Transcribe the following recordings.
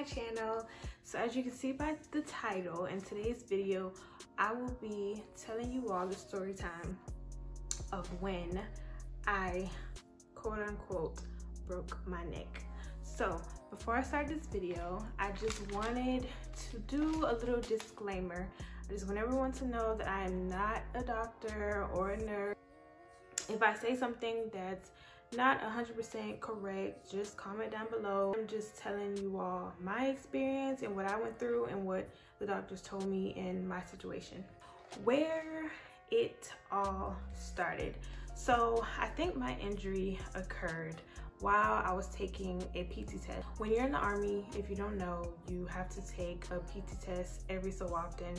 my channel. So as you can see by the title, in today's video I will be telling you all the story time of when I quote-unquote broke my neck. So before I start this video, I just wanted to do a little disclaimer. I just want everyone to know that I am not a doctor or a nurse. If I say something that's not 100% correct, just comment down below. I'm just telling you all my experience and what I went through and what the doctors told me in my situation. Where it all started. So I think my injury occurred while I was taking a PT test. When you're in the Army, if you don't know, you have to take a PT test every so often.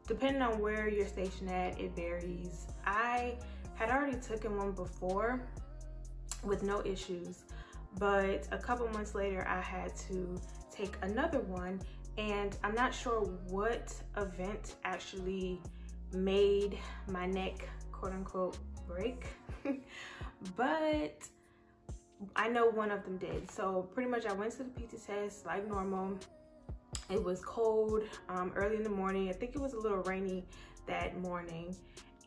Depending on where you're stationed at, it varies. I had already taken one before with no issues, but a couple months later I had to take another one, and I'm not sure what event actually made my neck quote-unquote break but I know one of them did. So pretty much I went to the PT test like normal. It was cold early in the morning. I think it was a little rainy that morning,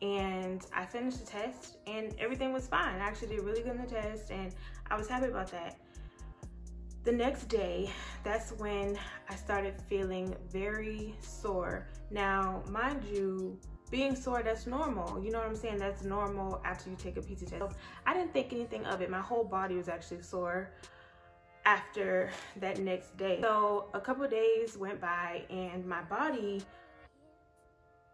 and I finished the test and everything was fine. I actually did really good in the test and I was happy about that. The next day, that's when I started feeling very sore. Now, mind you, being sore, that's normal. You know what I'm saying? That's normal after you take a PT test. So I didn't think anything of it. My whole body was actually sore after that next day. So a couple of days went by and my body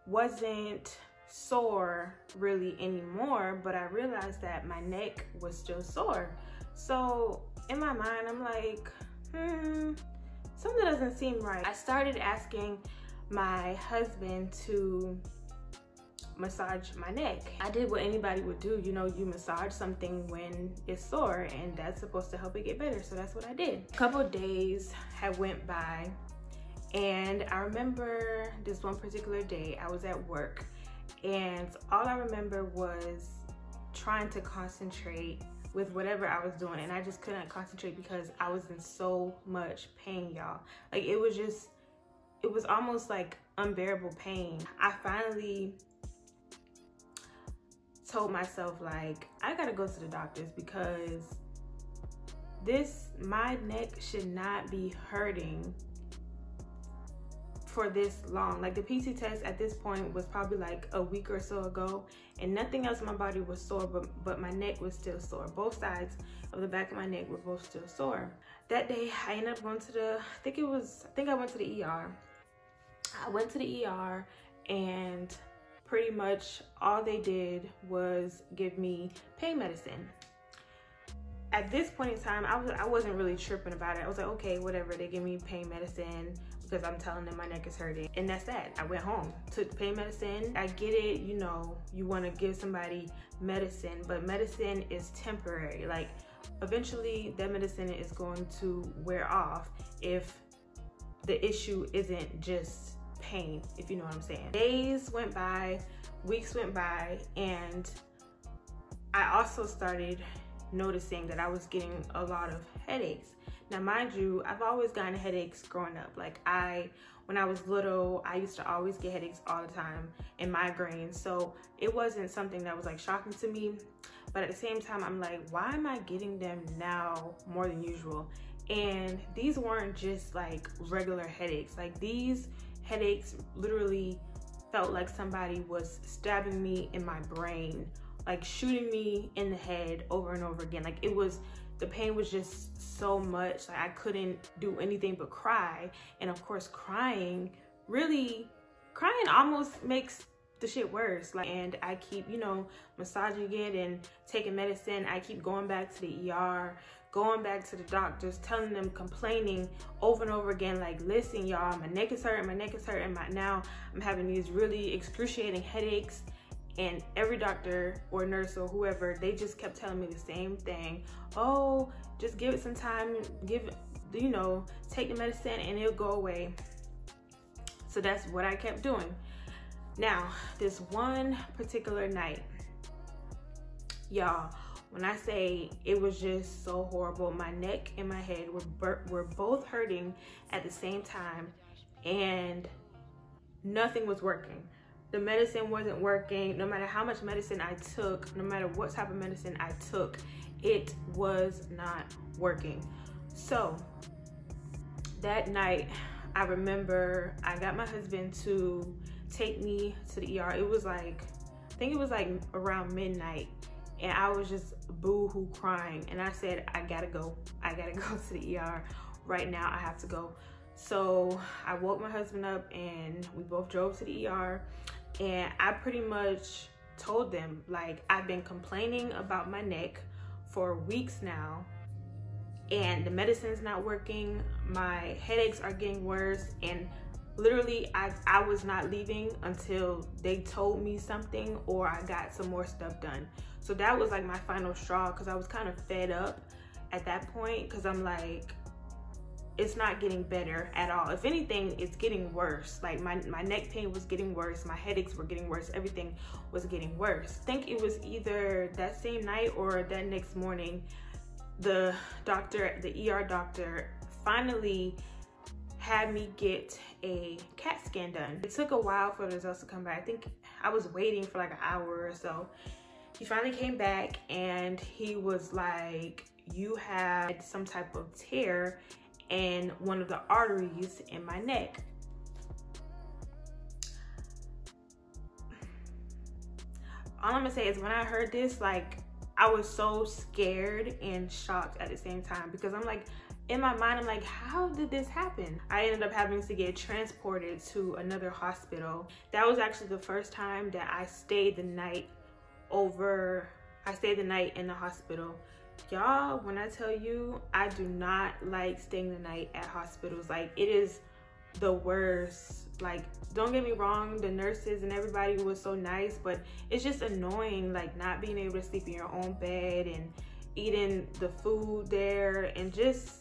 wasn't sore really anymore, but I realized that my neck was still sore. So in my mind, I'm like, something doesn't seem right. I started asking my husband to massage my neck. I did what anybody would do. You know, you massage something when it's sore and that's supposed to help it get better. So that's what I did. A couple of days had went by and I remember this one particular day I was at work and all I remember was trying to concentrate with whatever I was doing, and I just couldn't concentrate because I was in so much pain, y'all. Like it was almost like unbearable pain. I finally told myself, like, I gotta go to the doctors because my neck should not be hurting for this long. Like the PT test at this point was probably like a week or so ago and nothing else in my body was sore, but my neck was still sore. Both sides of the back of my neck were both still sore. That day I ended up going to I think I went to the ER. I went to the ER and pretty much all they did was give me pain medicine. At this point in time, I wasn't really tripping about it. I was like, okay, whatever, they give me pain medicine because I'm telling them my neck is hurting. And that's that. I went home, took pain medicine. I get it, you know, you want to give somebody medicine, but medicine is temporary. Like eventually that medicine is going to wear off if the issue isn't just pain, if you know what I'm saying. Days went by, weeks went by, and I also started noticing that I was getting a lot of headaches. Now mind you, I've always gotten headaches growing up. Like when I was little, I used to always get headaches all the time and migraines. So it wasn't something that was like shocking to me. But at the same time, I'm like, why am I getting them now more than usual? And these weren't just like regular headaches. Like these headaches literally felt like somebody was stabbing me in my brain, like shooting me in the head over and over again. Like the pain was just so much. Like I couldn't do anything but cry. And of course, crying almost makes the shit worse. Like, and I keep, you know, massaging it and taking medicine. I keep going back to the ER, going back to the doctors, telling them, complaining over and over again, like, listen, y'all, my neck is hurting, now I'm having these really excruciating headaches. And every doctor or nurse or whoever, they just kept telling me the same thing. Oh, just give it some time, you know, take the medicine and it'll go away. So that's what I kept doing. Now, this one particular night, y'all, When I say it was just so horrible, my neck and my head were both hurting at the same time, and nothing was working. The medicine wasn't working. No matter how much medicine I took, no matter what type of medicine I took, it was not working. So that night, I remember I got my husband to take me to the ER. It was like, I think it was like around midnight, and I was just boo-hoo crying. And I said, I gotta go to the ER right now. I have to go. So I woke my husband up and we both drove to the ER, and I pretty much told them, like, I've been complaining about my neck for weeks now, and the medicine's not working. My headaches are getting worse, and literally I was not leaving until they told me something or I got some more stuff done. So that was like my final straw, because I was kind of fed up at that point, because I'm like, it's not getting better at all. If anything, it's getting worse. Like my neck pain was getting worse, my headaches were getting worse, everything was getting worse. I think it was either that same night or that next morning, the ER doctor finally had me get a CAT scan done. It took a while for the results to come back. I think I was waiting for like an hour or so. He finally came back and he was like, you had some type of tear in one of the arteries in my neck. All I'm gonna say is, when I heard this, like, I was so scared and shocked at the same time, because I'm like, in my mind, I'm like, how did this happen? I ended up having to get transported to another hospital. That was actually the first time that I stayed the night in the hospital. Y'all, when I tell you, I do not like staying the night at hospitals. Like, it is the worst. Like, don't get me wrong, the nurses and everybody was so nice, but it's just annoying, like, not being able to sleep in your own bed and eating the food there and just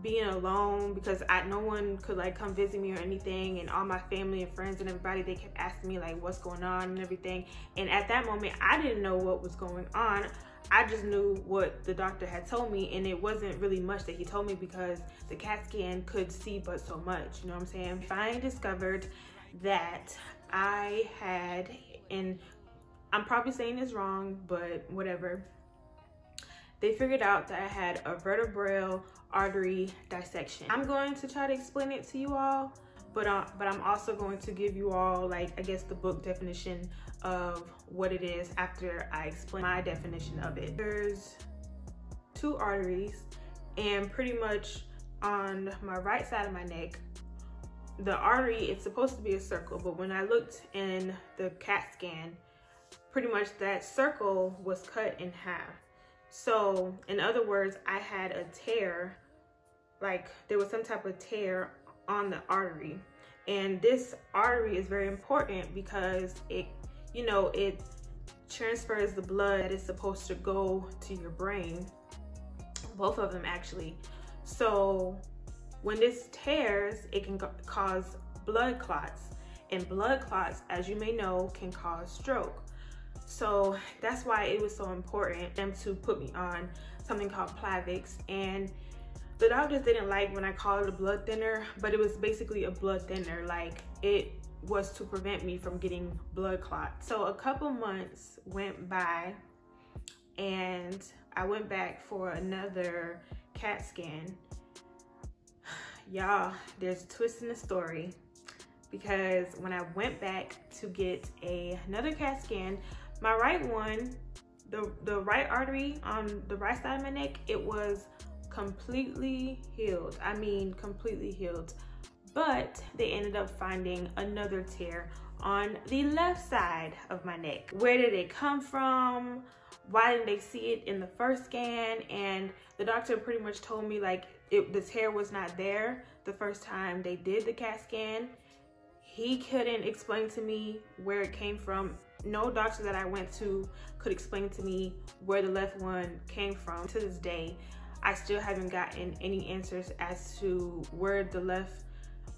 being alone, because no one could like come visit me or anything, and all my family and friends and everybody, they kept asking me like what's going on and everything. And at that moment, I didn't know what was going on. I just knew what the doctor had told me, and it wasn't really much that he told me, because the CAT scan could see but so much, you know what I'm saying? Finally discovered that I had, and I'm probably saying this wrong, but whatever, they figured out that I had a vertebral artery dissection. I'm going to try to explain it to you all, but I'm also going to give you all, like, I guess the book definition of what it is after I explain my definition of it. There's two arteries, and pretty much on my right side of my neck, the artery, it's supposed to be a circle, but when I looked in the CAT scan, pretty much that circle was cut in half. So in other words, I had a tear, like there was some type of tear on the artery. And this artery is very important because it, you know, it transfers the blood that is supposed to go to your brain, both of them actually. So when this tears, it can cause blood clots, and blood clots, as you may know, can cause stroke. So that's why it was so important them to put me on something called Plavix. And the doctors didn't like when I called it a blood thinner, but it was basically a blood thinner. Like, it was to prevent me from getting blood clots. So a couple months went by and I went back for another CAT scan. Y'all, there's a twist in the story, because when I went back to get another CAT scan, my right one, the right artery on the right side of my neck, it was completely healed. I mean, completely healed. But they ended up finding another tear on the left side of my neck. Where did it come from? Why didn't they see it in the first scan? And the doctor pretty much told me, like, the tear was not there the first time they did the CAT scan. He couldn't explain to me where it came from. No doctor that I went to could explain to me where the left one came from. To this day, I still haven't gotten any answers as to where the left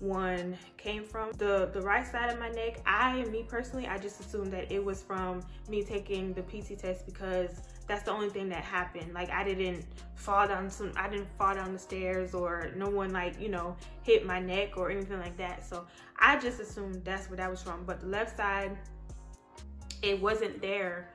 one came from. The right side of my neck, me personally, I just assumed that it was from me taking the PT test, because That's the only thing that happened. Like I didn't fall down the stairs, or no one, like, you know, hit my neck or anything like that. So I just assumed that's what that was from. But the left side, it wasn't there.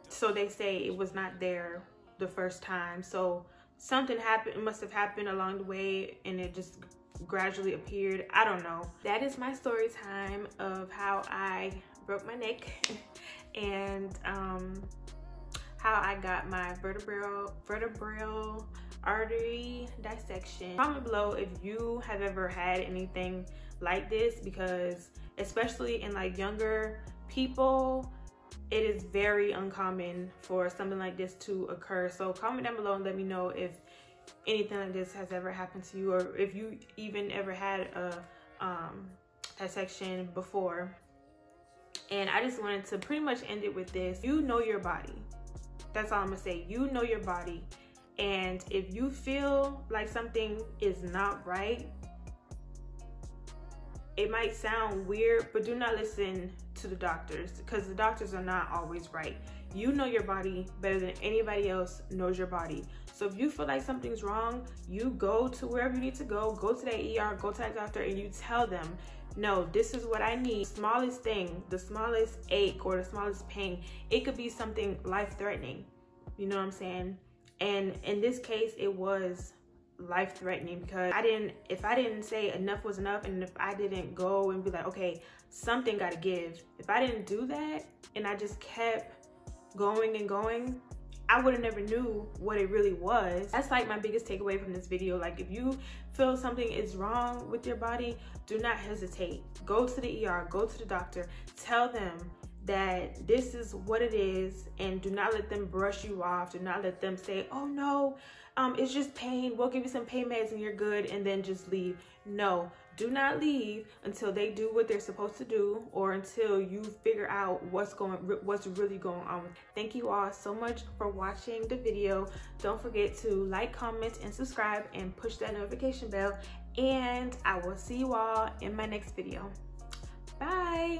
So they say it was not there the first time. So something happened, it must have happened along the way, and it just gradually appeared. I don't know. That is my story time of how I broke my neck and how I got my vertebral artery dissection. Comment below if you have ever had anything like this, because especially in like younger people, it is very uncommon for something like this to occur. So comment down below and let me know if anything like this has ever happened to you, or if you even ever had a dissection before. And I just wanted to pretty much end it with this. You know your body. That's all I'm gonna say. You know your body. And if you feel like something is not right, it might sound weird, but do not listen to the doctors, because the doctors are not always right. You know your body better than anybody else knows your body. So if you feel like something's wrong, you go to wherever you need to go to that ER, go to that doctor, and you tell them, no, this is what I need. Smallest thing, the smallest ache or the smallest pain, it could be something life-threatening. You know what I'm saying? And in this case, it was life-threatening, because if I didn't say enough was enough, and if I didn't go and be like, okay, something gotta give, if I didn't do that and I just kept going and going, I would have never knew what it really was. That's like my biggest takeaway from this video. Like, if you feel something is wrong with your body, do not hesitate. Go to the ER, go to the doctor, tell them that this is what it is, and do not let them brush you off. Do not let them say, oh no, it's just pain, we'll give you some pain meds and you're good, and then just leave. No, do not leave until they do what they're supposed to do, or until you figure out what's really going on. Thank you all so much for watching the video. Don't forget to like, comment, and subscribe, and push that notification bell, and I will see you all in my next video. Bye.